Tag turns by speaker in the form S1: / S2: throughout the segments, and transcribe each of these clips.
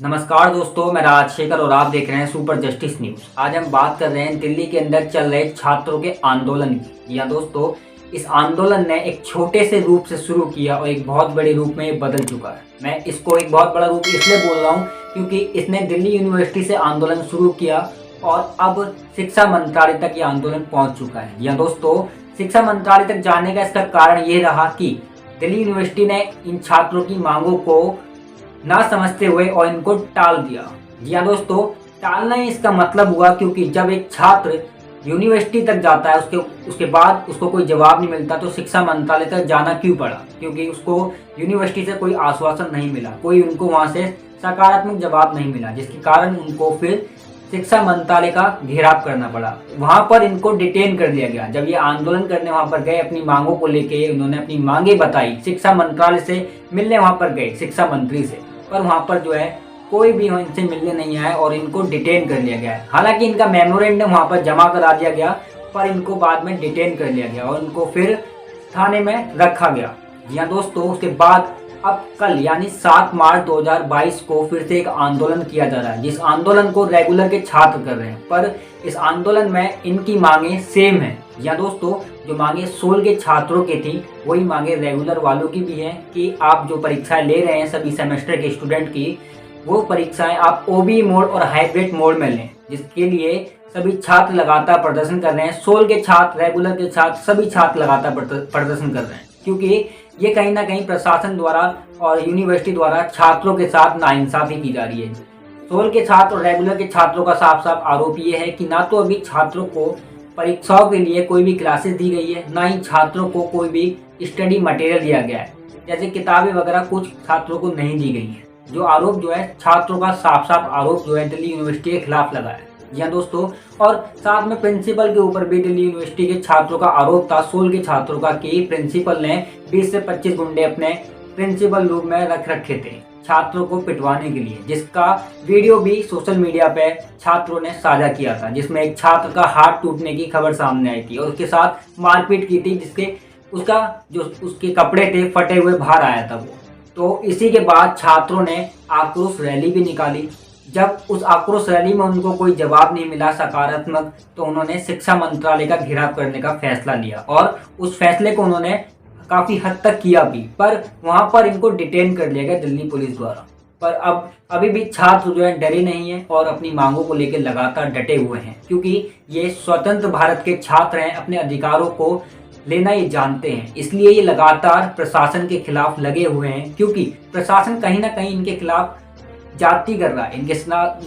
S1: नमस्कार दोस्तों, मैं राजशेखर और आप देख रहे हैं सुपर जस्टिस न्यूज। आज हम बात कर रहे हैं दिल्ली के अंदर चल रहे छात्रों के आंदोलन की। या दोस्तों, इस आंदोलन ने एक छोटे से रूप से शुरू किया और एक बहुत बड़े रूप में बदल चुका है। मैं इसको एक बहुत बड़ा रूप इसलिए बोल रहा हूँ क्योंकि इसने दिल्ली यूनिवर्सिटी से आंदोलन शुरू किया और अब शिक्षा मंत्रालय तक ये आंदोलन पहुँच चुका है। या दोस्तों, शिक्षा मंत्रालय तक जाने का इसका कारण ये रहा कि दिल्ली यूनिवर्सिटी ने इन छात्रों की मांगों को ना समझते हुए और इनको टाल दिया। जी हाँ दोस्तों, टालना ही इसका मतलब हुआ, क्योंकि जब एक छात्र यूनिवर्सिटी तक जाता है उसके बाद उसको कोई जवाब नहीं मिलता तो शिक्षा मंत्रालय तक जाना क्यों पड़ा? क्योंकि उसको यूनिवर्सिटी से कोई आश्वासन नहीं मिला, कोई उनको वहाँ से सकारात्मक जवाब नहीं मिला, जिसके कारण उनको फिर शिक्षा मंत्रालय का घेराव करना पड़ा। वहाँ पर इनको डिटेन कर दिया गया। जब ये आंदोलन करने वहाँ पर गए, अपनी मांगों को लेके उन्होंने अपनी मांगे बताई, शिक्षा मंत्रालय से मिलने वहाँ पर गए, शिक्षा मंत्री से, पर वहाँ पर जो है कोई भी इनसे मिलने नहीं आया और इनको डिटेन कर लिया गया है। हालांकि इनका मेमोरेंडम वहाँ पर जमा करा दिया गया, पर इनको बाद में डिटेन कर लिया गया और इनको फिर थाने में रखा गया। जी हाँ दोस्तों, उसके बाद अब कल यानी 7 मार्च 2022 को फिर से एक आंदोलन किया जा रहा है, जिस आंदोलन को रेगुलर के छात्र कर रहे हैं। पर इस आंदोलन में इनकी मांगे सेम है। या दोस्तों, जो मांगे सोल के छात्रों की थी वही मांगे रेगुलर वालों की भी हैं कि आप जो परीक्षाएं ले रहे हैं सभी सेमेस्टर के स्टूडेंट की, वो परीक्षाएं आप ओबी मोड और हाइब्रिड मोड में लें, जिसके लिए सभी छात्र लगातार प्रदर्शन कर रहे हैं। सोल के छात्र, रेगुलर के छात्र, सभी छात्र लगातार प्रदर्शन कर रहे हैं, क्योंकि ये कहीं ना कहीं प्रशासन द्वारा और यूनिवर्सिटी द्वारा छात्रों के साथ नाइंसाफी की जा रही है। सोल के छात्र और रेगुलर के छात्रों का साफ साफ आरोप ये है कि ना तो अभी छात्रों को परीक्षाओं के लिए कोई भी क्लासेस दी गई है, ना ही छात्रों को कोई भी स्टडी मटेरियल दिया गया है, जैसे किताबें वगैरह कुछ छात्रों को नहीं दी गई है। जो आरोप जो है छात्रों का साफ साफ आरोप जो है दिल्ली यूनिवर्सिटी के खिलाफ लगा है। जी हाँ दोस्तों, और साथ में प्रिंसिपल के ऊपर भी दिल्ली यूनिवर्सिटी के छात्रों का आरोप था, सोल के छात्रों का, कि प्रिंसिपल ने 20 से 25 गुंडे अपने प्रिंसिपल रूम में रख रखे थे छात्रों को पिटवाने के लिए, जिसका वीडियो भी सोशल मीडिया पे छात्रों ने साझा किया था, जिसमें एक छात्र का हाथ टूटने की खबर सामने आई थी और उसके साथ मारपीट की थी, जिसके उसके कपड़े थे फटे हुए बाहर आया था वो। तो इसी के बाद छात्रों ने आक्रोश रैली भी निकाली। जब उस आक्रोश रैली में उनको कोई जवाब नहीं मिला सकारात्मक, तो उन्होंने शिक्षा मंत्रालय का घेराव करने का फैसला लिया और उस फैसले को उन्होंने काफी हद तक किया भी, पर वहां पर इनको डिटेन कर लिया गया दिल्ली पुलिस द्वारा। पर अब अभी भी छात्र जो है डरे नहीं है और अपनी मांगों को लेकर लगातार डटे हुए हैं, क्योंकि ये स्वतंत्र भारत के छात्र हैं, अपने अधिकारों को लेना ये जानते हैं, इसलिए ये लगातार प्रशासन के खिलाफ लगे हुए हैं, क्योंकि प्रशासन कहीं ना कहीं इनके खिलाफ जाति कर रहा है, इनके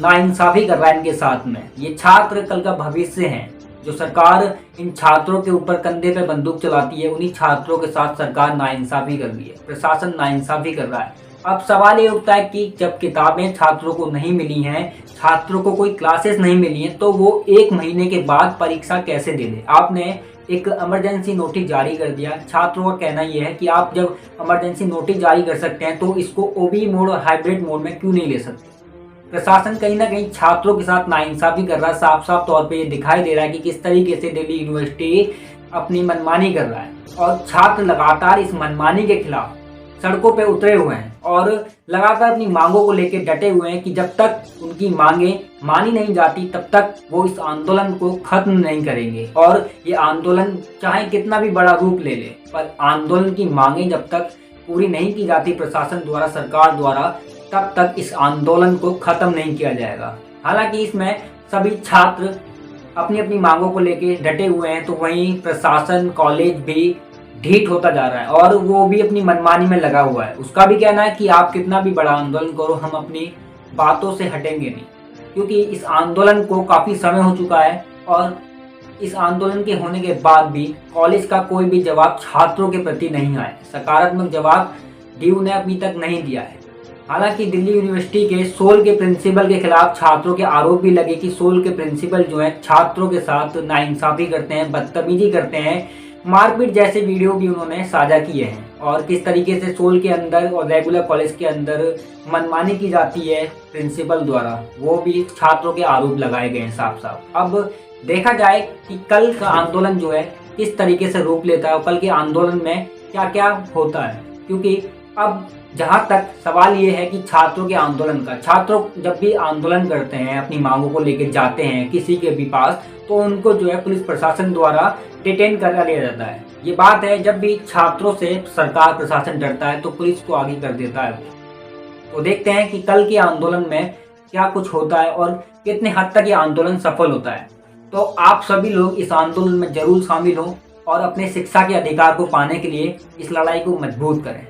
S1: नाइंसाफी कर रहा है इनके साथ में। ये छात्र कल का भविष्य हैं। जो सरकार इन छात्रों के ऊपर कंधे पे बंदूक चलाती है, उन्हीं छात्रों के साथ सरकार नाइंसाफी कर रही है, प्रशासन नाइंसाफी कर रहा है। अब सवाल ये उठता है कि जब किताबें छात्रों को नहीं मिली हैं, छात्रों को कोई क्लासेस नहीं मिली हैं, तो वो 1 महीने के बाद परीक्षा कैसे दे दे? आपने एक इमरजेंसी नोटिस जारी कर दिया। छात्रों का कहना यह है कि आप जब इमरजेंसी नोटिस जारी कर सकते हैं तो इसको ओबी मोड और हाइब्रिड मोड में क्यों नहीं ले सकते? प्रशासन कहीं ना कहीं छात्रों के साथ नाइंसाफी कर रहा है। साफ साफ तौर पे ये दिखाई दे रहा है कि किस तरीके से दिल्ली यूनिवर्सिटी अपनी मनमानी कर रहा है और छात्र लगातार इस मनमानी के खिलाफ सड़कों पे उतरे हुए हैं और लगातार अपनी मांगों को लेकर डटे हुए हैं कि जब तक उनकी मांगे मानी नहीं जाती तब तक वो इस आंदोलन को खत्म नहीं करेंगे। और ये आंदोलन चाहे कितना भी बड़ा रूप ले ले, पर आंदोलन की मांगे जब तक पूरी नहीं की जाती प्रशासन द्वारा, सरकार द्वारा, तब तक इस आंदोलन को खत्म नहीं किया जाएगा। हालांकि इसमें सभी छात्र अपनी अपनी मांगों को लेकर डटे हुए हैं, तो वहीं प्रशासन, कॉलेज भी ढीठ होता जा रहा है और वो भी अपनी मनमानी में लगा हुआ है। उसका भी कहना है कि आप कितना भी बड़ा आंदोलन करो, हम अपनी बातों से हटेंगे नहीं, क्योंकि इस आंदोलन को काफ़ी समय हो चुका है और इस आंदोलन के होने के बाद भी कॉलेज का कोई भी जवाब छात्रों के प्रति नहीं आया, सकारात्मक जवाब डीयू ने अभी तक नहीं दिया है। हालांकि दिल्ली यूनिवर्सिटी के सोल के प्रिंसिपल के खिलाफ छात्रों के आरोप भी लगे कि सोल के प्रिंसिपल जो है छात्रों के साथ नाइंसाफी करते हैं, बदतमीजी करते हैं, मारपीट जैसे वीडियो भी उन्होंने साझा किए हैं और किस तरीके से सोल के अंदर और रेगुलर कॉलेज के अंदर मनमानी की जाती है प्रिंसिपल द्वारा, वो भी छात्रों के आरोप लगाए गए हैं साफ साफ। अब देखा जाए कि कल का आंदोलन जो है किस तरीके से रूप लेता है और कल के आंदोलन में क्या क्या होता है, क्योंकि अब जहां तक सवाल ये है कि छात्रों के आंदोलन का, छात्र जब भी आंदोलन करते हैं, अपनी मांगों को लेकर जाते हैं किसी के भी पास, तो उनको जो है पुलिस प्रशासन द्वारा डिटेन कर लिया जाता है। ये बात है, जब भी छात्रों से सरकार प्रशासन डरता है तो पुलिस को आगे कर देता है। तो देखते हैं कि कल के आंदोलन में क्या कुछ होता है और कितने हद तक ये आंदोलन सफल होता है। तो आप सभी लोग इस आंदोलन में जरूर शामिल हों और अपने शिक्षा के अधिकार को पाने के लिए इस लड़ाई को मजबूत करें।